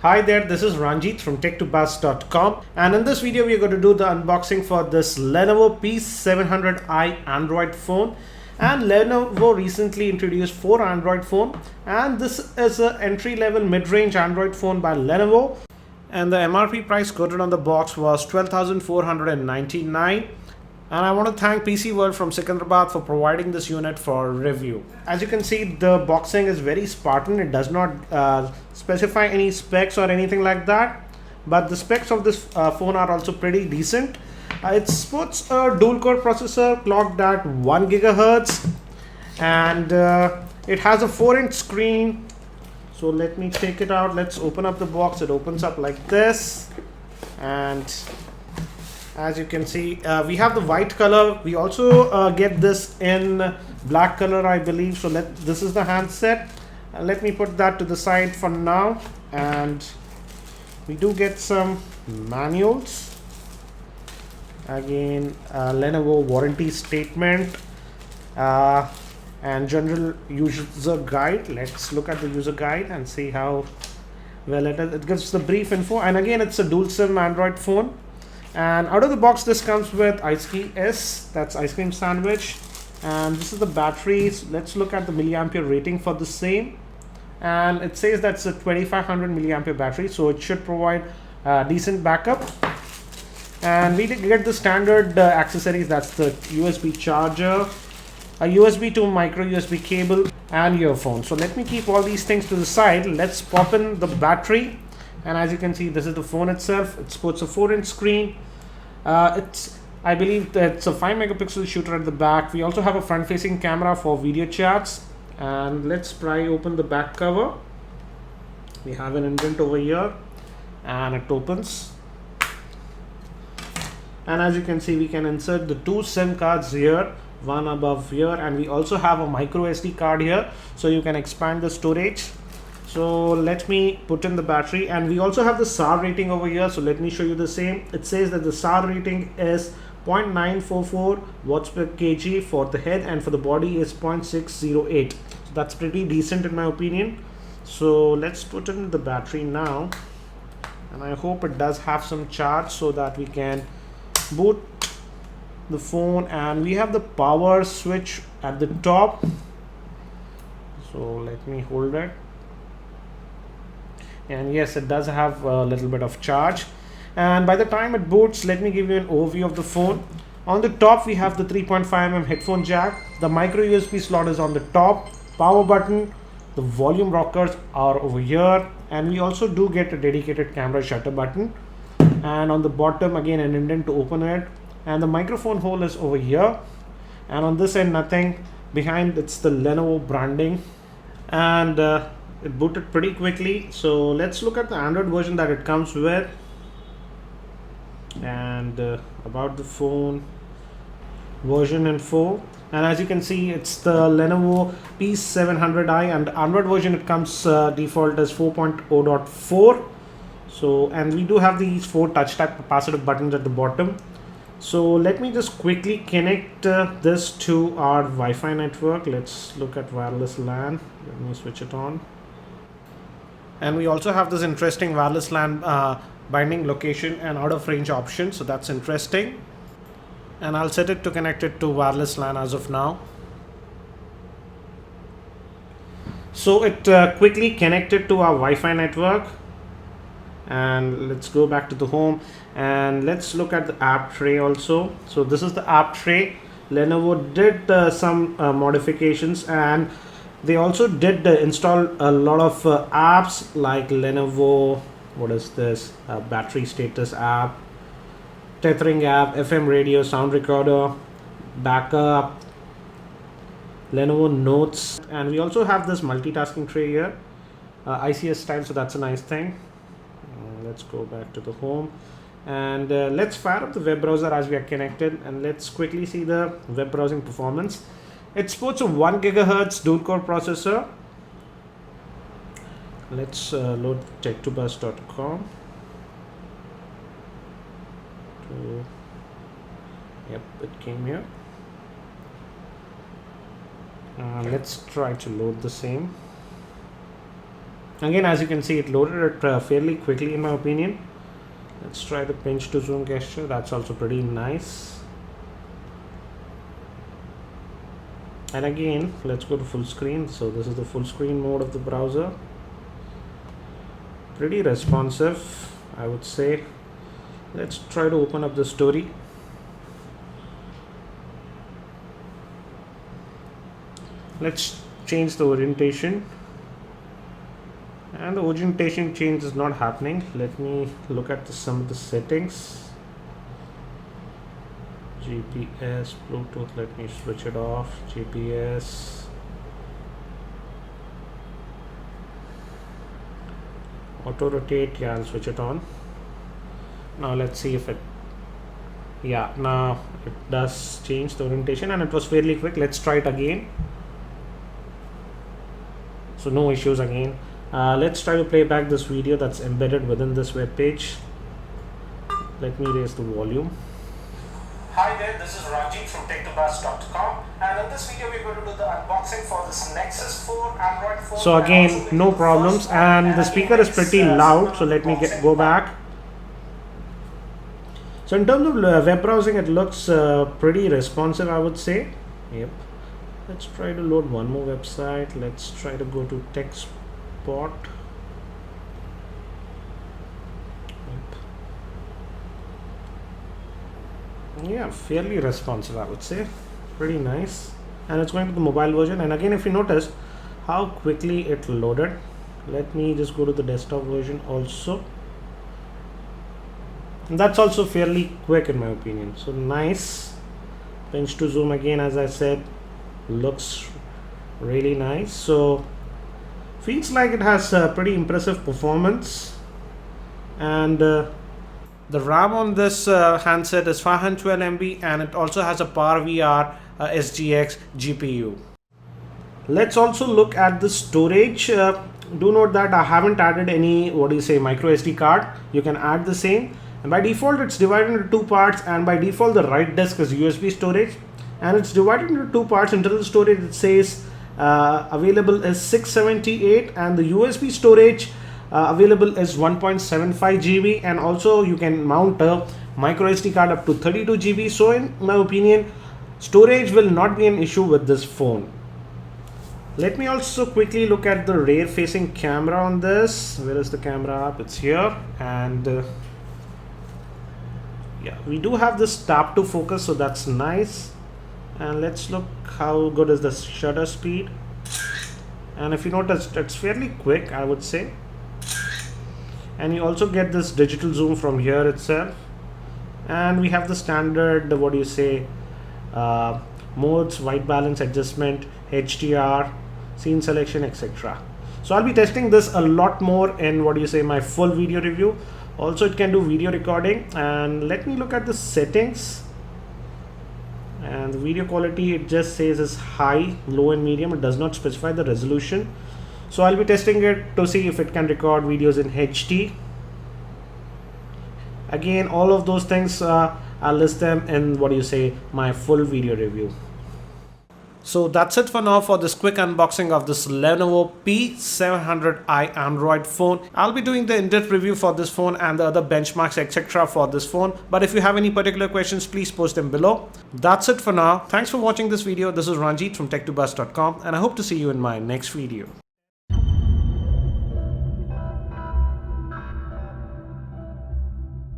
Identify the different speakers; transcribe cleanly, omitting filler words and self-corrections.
Speaker 1: Hi there, this is Ranjit from tech2buzz.com, and in this video we are going to do the unboxing for this Lenovo P700i Android phone. And Lenovo recently introduced 4 Android phone, and this is an entry-level mid-range Android phone by Lenovo, and the MRP price quoted on the box was 12,499. And I want to thank PC World from Secunderabad for providing this unit for review. As you can see, the boxing is very Spartan. It does not specify any specs or anything like that, but the specs of this phone are also pretty decent. It sports a dual-core processor clocked at 1 GHz, and it has a 4-inch screen. So let me take it out. Let's open up the box. It opens up like this, and as you can see, we have the white color. We also get this in black color, I believe. So this is the handset. Let me put that to the side for now. And we do get some manuals. Again, Lenovo warranty statement and general user guide. Let's look at the user guide and see how well it is. It gives the brief info. And again, it's a dual SIM Android phone. And out of the box, this comes with ICE, that's ice cream sandwich, and this is the batteries. Let's look at the milliampere rating for the same, and it says that's a 2500 milliampere battery, so it should provide decent backup. And we did get the standard accessories. That's the USB charger, a USB to micro USB cable, and earphones. So let me keep all these things to the side. Let's pop in the battery. And as you can see, this is the phone itself. It sports a 4-inch screen. I believe that it's a 5 megapixel shooter at the back. We also have a front-facing camera for video chats. And let's pry open the back cover. We have an indent over here, and it opens. And as you can see, we can insert the 2 SIM cards here, one above here, and we also have a micro SD card here, so you can expand the storage. So let me put in the battery, and we also have the SAR rating over here. So let me show you the same. It says that the SAR rating is 0.944 watts per kg for the head, and for the body is 0.608. So that's pretty decent in my opinion. So let's put in the battery now, and I hope it does have some charge so that we can boot the phone. And we have the power switch at the top. So let me hold it. And yes, it does have a little bit of charge. And by the time it boots, let me give you an overview of the phone. On the top, we have the 3.5mm headphone jack. The micro USB slot is on the top. Power button. The volume rockers are over here. And we also do get a dedicated camera shutter button. And on the bottom, again, an indent to open it. And the microphone hole is over here. And on this end, nothing. Behind, it's the Lenovo branding. And it booted pretty quickly. So let's look at the Android version that it comes with. And about the phone, version info. And as you can see, it's the Lenovo P700i, and Android version it comes default as 4.0.4. So, and we do have these 4 touch type capacitive buttons at the bottom. So let me just quickly connect this to our Wi-Fi network. Let's look at wireless LAN. Let me switch it on. And we also have this interesting wireless LAN binding location and out of range option. So that's interesting. And I'll set it to connect it to wireless LAN as of now. So it quickly connected to our Wi-Fi network. And let's go back to the home, and let's look at the app tray also. So this is the app tray. Lenovo did some modifications, and they also did install a lot of apps like Lenovo, what is this, battery status app, tethering app, FM radio, sound recorder, backup, Lenovo Notes. And we also have this multitasking tray here, ICS style, so that's a nice thing. Let's go back to the home, and let's fire up the web browser as we are connected, and let's quickly see the web browsing performance. It supports a 1 GHz dual-core processor. Let's load tech2buzz.com. Yep, it came here. Let's try to load the same. Again, as you can see, it loaded it fairly quickly in my opinion. Let's try the pinch to zoom gesture. That's also pretty nice. And again, let's go to full screen. So this is the full screen mode of the browser. Pretty responsive, I would say. Let's try to open up the story. Let's change the orientation. And the orientation change is not happening. Let me look at some of the settings. GPS, Bluetooth, let me switch it off. GPS. Auto rotate, yeah, I'll switch it on. Now let's see if it, yeah, now it does change the orientation and it was fairly quick. Let's try it again. So no issues again. Let's try to play back this video that's embedded within this web page. Let me raise the volume. Hi there, this is Ranjit from tech2buzz.com, and in this video we're going to do the unboxing for this Nexus 4 Android phone. So again, no problems, and the speaker is pretty loud, so let me go back. So in terms of web browsing, it looks pretty responsive, I would say. Yep. Let's try to load one more website. Let's try to go to TechSpot. Yeah, fairly responsive, I would say. Pretty nice. And it's going to the mobile version. And again, if you notice how quickly it loaded, let me just go to the desktop version also. And that's also fairly quick in my opinion. So nice. Pinch to zoom again, as I said, looks really nice. So feels like it has a pretty impressive performance. And the RAM on this handset is 512 MB, and it also has a PowerVR SGX GPU. Let's also look at the storage. Do note that I haven't added any micro SD card. You can add the same, and by default it's divided into two parts, and by default the right disk is USB storage, and it's divided into two parts. Internal storage, it says available is 678, and the USB storage available is 1.75 GB, and also you can mount a micro SD card up to 32 GB. So in my opinion, storage will not be an issue with this phone. Let me also quickly look at the rear facing camera on this. Where is the camera app? It's here. And yeah, we do have this tap to focus, so that's nice. And let's look how good is the shutter speed. And if you notice, it's fairly quick, I would say. And you also get this digital zoom from here itself, and we have the standard modes, white balance adjustment, HDR, scene selection, etc. So I'll be testing this a lot more in my full video review. Also it can do video recording. And let me look at the settings, and the video quality, it just says is high, low and medium. It does not specify the resolution. So I'll be testing it to see if it can record videos in HD. Again, all of those things I'll list them in my full video review. So that's it for now for this quick unboxing of this Lenovo P700i Android phone. I'll be doing the in-depth review for this phone and the other benchmarks, etc. for this phone. But if you have any particular questions, please post them below. That's it for now. Thanks for watching this video. This is Ranjit from tech2buzz.com, and I hope to see you in my next video.